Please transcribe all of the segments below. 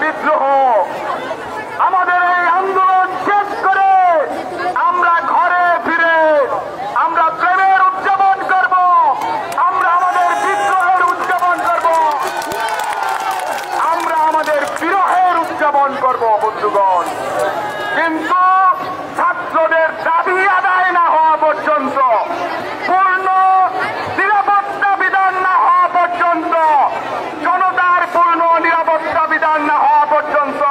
বিদ্রোহ, আমাদের এই আন্দোলন শেষ করে আমরা ঘরে ফিরে আমরা প্রেমের উদযাপন করব, আমরা আমাদের বিদ্রোহের উদযাপন করব, আমরা আমাদের বিরহের উদযাপন করব বন্ধুগণ। কিন্তু ছাত্রদের দাবি আদায় না হওয়া পর্যন্ত, পূর্ণ নিরাপত্তা বিধান না হওয়া পর্যন্ত, জনতার পূর্ণ নিরাপত্তা বিধান না হওয়া পর্যন্ত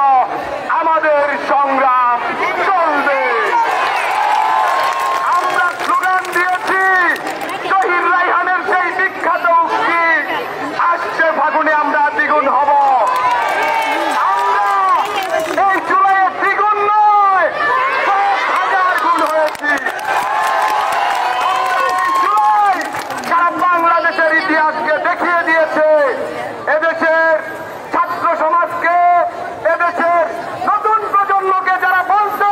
আমাদের সংগ্রাম চলবে। আমরা স্লোগান দিয়েছি শহীদ রায়হানের সেই বিখ্যাত উক্তি, আসছে ফাগুনে আমরা দ্বিগুণ হব। আমরা এই জুলাইয়ে দ্বিগুণ নয় 10,000 গুণ হয়েছি। সারা বাংলাদেশের ইতিহাসকে দেখিয়ে দিয়েছে, এদেশের ছাত্র সমাজকে, এদেশের নতুন প্রজন্মকে যারা বলতো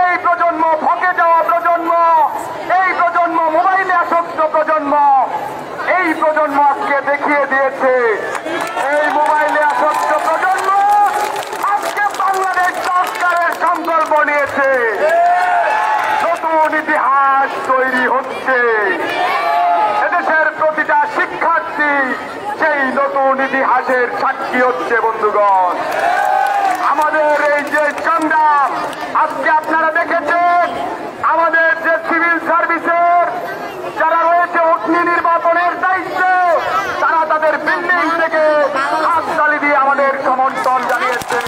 এই প্রজন্ম ফকে যাওয়া প্রজন্ম, এই প্রজন্ম মোবাইলে আসক্ত প্রজন্ম, এই প্রজন্ম আজকে দেখিয়ে দিয়েছে এই মোবাইলে আসক্ত প্রজন্ম আজকে বাংলাদেশ সরকারের সংকল্প নিয়েছে, নতুন ইতিহাস তৈরি হচ্ছে। এদেশের প্রতিটা শিক্ষার্থী সেই নতুন ইতিহাসের সাক্ষী হচ্ছে বন্ধুগণ। আমাদের এই যে সংগ্রাম আজকে আপনারা দেখেছেন, আমাদের যে সিভিল সার্ভিসের যারা রয়েছে অগ্নি নির্বাপনের দায়িত্বে, তারা তাদের বিল্ডিং থেকে হাততালি দিয়ে আমাদের সমর্থন জানিয়েছে।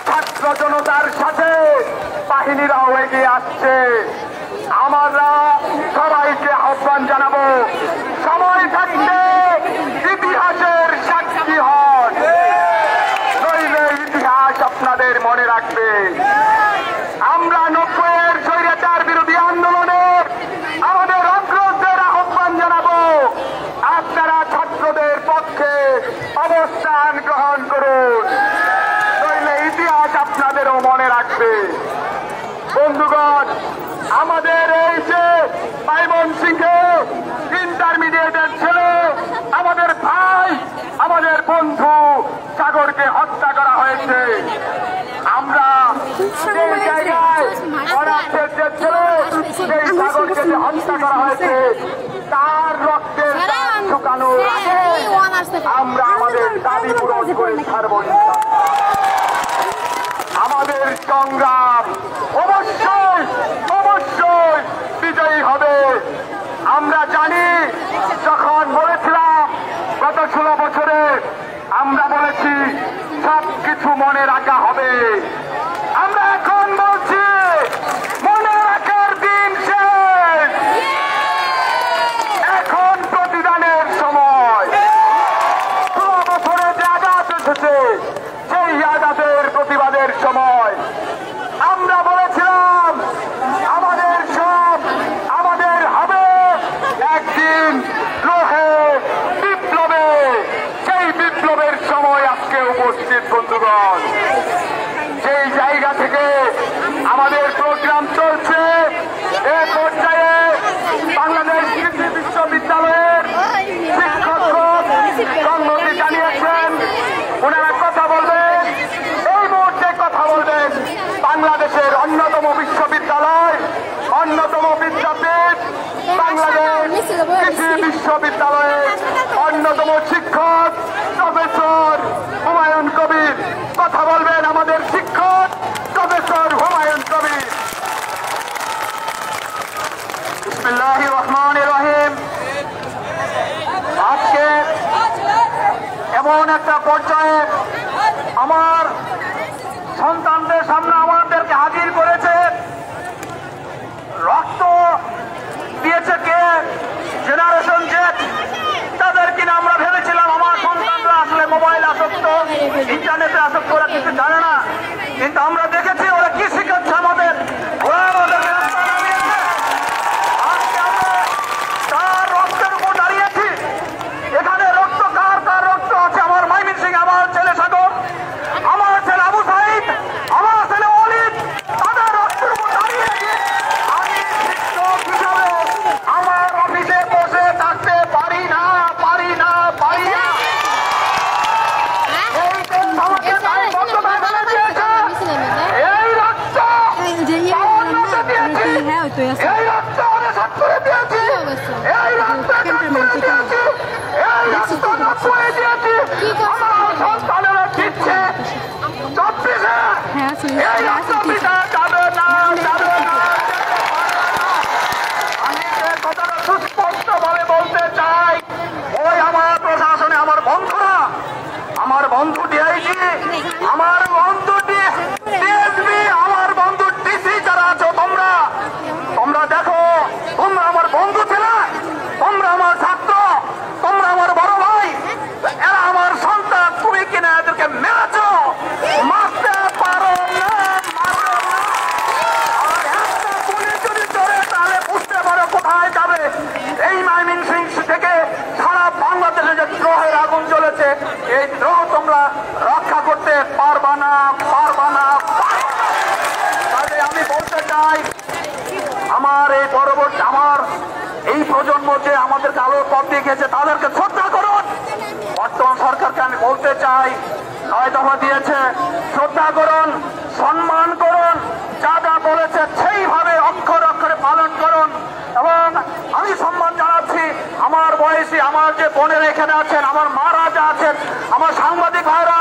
ছাত্র জনতার সাথে বাহিনীরাও এগিয়ে আসছে। আমরা সবাইকে আহ্বান জানাবো, সময় থাকতে ইতিহাসের সাক্ষী হন, নইলে ইতিহাস আপনাদের মনে রাখবে। আমরা 90-এর স্বৈরাচার বিরোধী আন্দোলনের আমাদের অগ্রজদের আহ্বান জানাবো, আপনারা ছাত্রদের পক্ষে অবস্থান গ্রহণ করুন, নইলে ইতিহাস আপনাদেরও মনে রাখবে। বন্ধুগণ, আমাদের এই যে ময়মনসিংহে ইন্টারমিডিয়েটের ছেলে, আমাদের ভাই, আমাদের বন্ধু সাগরকে হত্যা করা হয়েছে। আমরা সেই জায়গায় অনাথের যে ছেলে, সেই সাগরকে যে হত্যা করা হয়েছে, তার রক্তের দাগ শুকানোর আগে আমরা আমাদের দাবি পূরণ করে ছাড়ব। আমাদের সংগ্রাম অবশ্যই অবশ্যই বিজয়ী হবে। আমরা জানি, যখন বলেছিলাম গত 16 বছরে আমরা বলেছি সবকিছু মনে রাখা হবে, আমরা এখন বলছি মনে রাখার দিন শেষ, এখন প্রতিদানের সময়। 16 বছরে যে আঘাত এসেছে, সেই আঘাতের প্রতিবাদের সময়। আমরা বলেছিলাম আমাদের সব আমাদের হবে একদিন লোহে বিপ্লবে, সেই বিপ্লবের সময় আজকে উপস্থিত বন্ধুগণ। সেই জায়গা থেকে আমাদের প্রোগ্রাম চলছে। এ পর্যায়ে বাংলাদেশ কৃষি বিশ্ববিদ্যালয়ের শিক্ষকগণ সংহতি জানিয়েছেন, ওনারা কথা বলবেন। এই মুহূর্তে কথা বলবেন বাংলাদেশের অন্যতম বিশ্ববিদ্যালয়, অন্যতম বিদ্যাপীঠ, বাংলাদেশ কৃষি বিশ্ববিদ্যালয়ের অন্যতম শিক্ষক প্রফেসর হুমায়ুন কবির। কথা বলবেন আমাদের শিক্ষক প্রফেসর হুমায়ুন কবির। বিসমিল্লাহির রহমানির রহিম। আজকে এমন একটা পর্যায়ে আমার সন্তানদের সামনে আমাদেরকে হাজির করেছে, রক্ত দিয়েছে কে? Generation Z. তাদের কিনা আমরা ভেবেছিলাম আমার সন্তানরা আসলে মোবাইল আসক্ত, ইন্টারনেটে আসক্ত, ওরা কিছু জানে না। কিন্তু আমরা দেখেছি ওরা কি শিখাচ্ছে আমাদের। ওরা আমাদের আজকে আমরা তার রক্তের উপর দাঁড়িয়েছি। এখানে রক্ত কার কার রক্ত আছে? আমার ময়মনসিংহ, আমার ছেলে সাগর, আমার ছেলে আবু সাইদ, আমার ছেলে অলিদ, তাদের রক্তের উপর দাঁড়িয়ে আমি শিক্ষক হিসাবে আমার অফিসে বসে থাকতে পারি না, পারি না, পারি না। এই রক্তপিতা যাবে না, যাবে না। আমি যে কথাটা সুস্পষ্টভাবে বলতে চাই, ওই আমার প্রশাসনে আমার বন্ধুরা, আমার বন্ধু ডিআইজি, আমার বন্ধু ডিএসপি, আমার বন্ধু ডিসি যারা আছো, তোমরা দেখো, তোমরা আমার বন্ধু ছিলে, তোমরা আমার ছাত্র, তোমরা আমার বড় ভাই, এরা আমার সন্তান, তুমি কিনা এদেরকে মেরেছ, মারতে পারো না, মারো না। আর একটা পুলিশ যদি ধরে তাহলে বুঝতে পারো কোথায় যাবে। এই ময়মনসিংহ থেকে সারা বাংলাদেশে যে দ্রোহের আগুন জ্বলেছে, এই দ্রোহ তোমরা রক্ষা করতে পারবা না, পারবা না। তাই আমি বলতে চাই, আমার এই প্রজন্ম যে আমাদেরকে আলোর পথ দিয়ে গেছে, তাদেরকে শ্রদ্ধা করুন। বর্তমান সরকারকে আমি বলতে চাই, 9 দফা দিয়েছে, শ্রদ্ধা করুন, সম্মান করুন, যা যা বলেছে সেইভাবে অক্ষরে অক্ষরে পালন করুন। এবং আমি সম্মান জানাচ্ছি আমার বয়সী, আমার যে বোনেরা এখানে আছেন, আমার মারা যা আছেন, আমার সাংবাদিক ভাইরা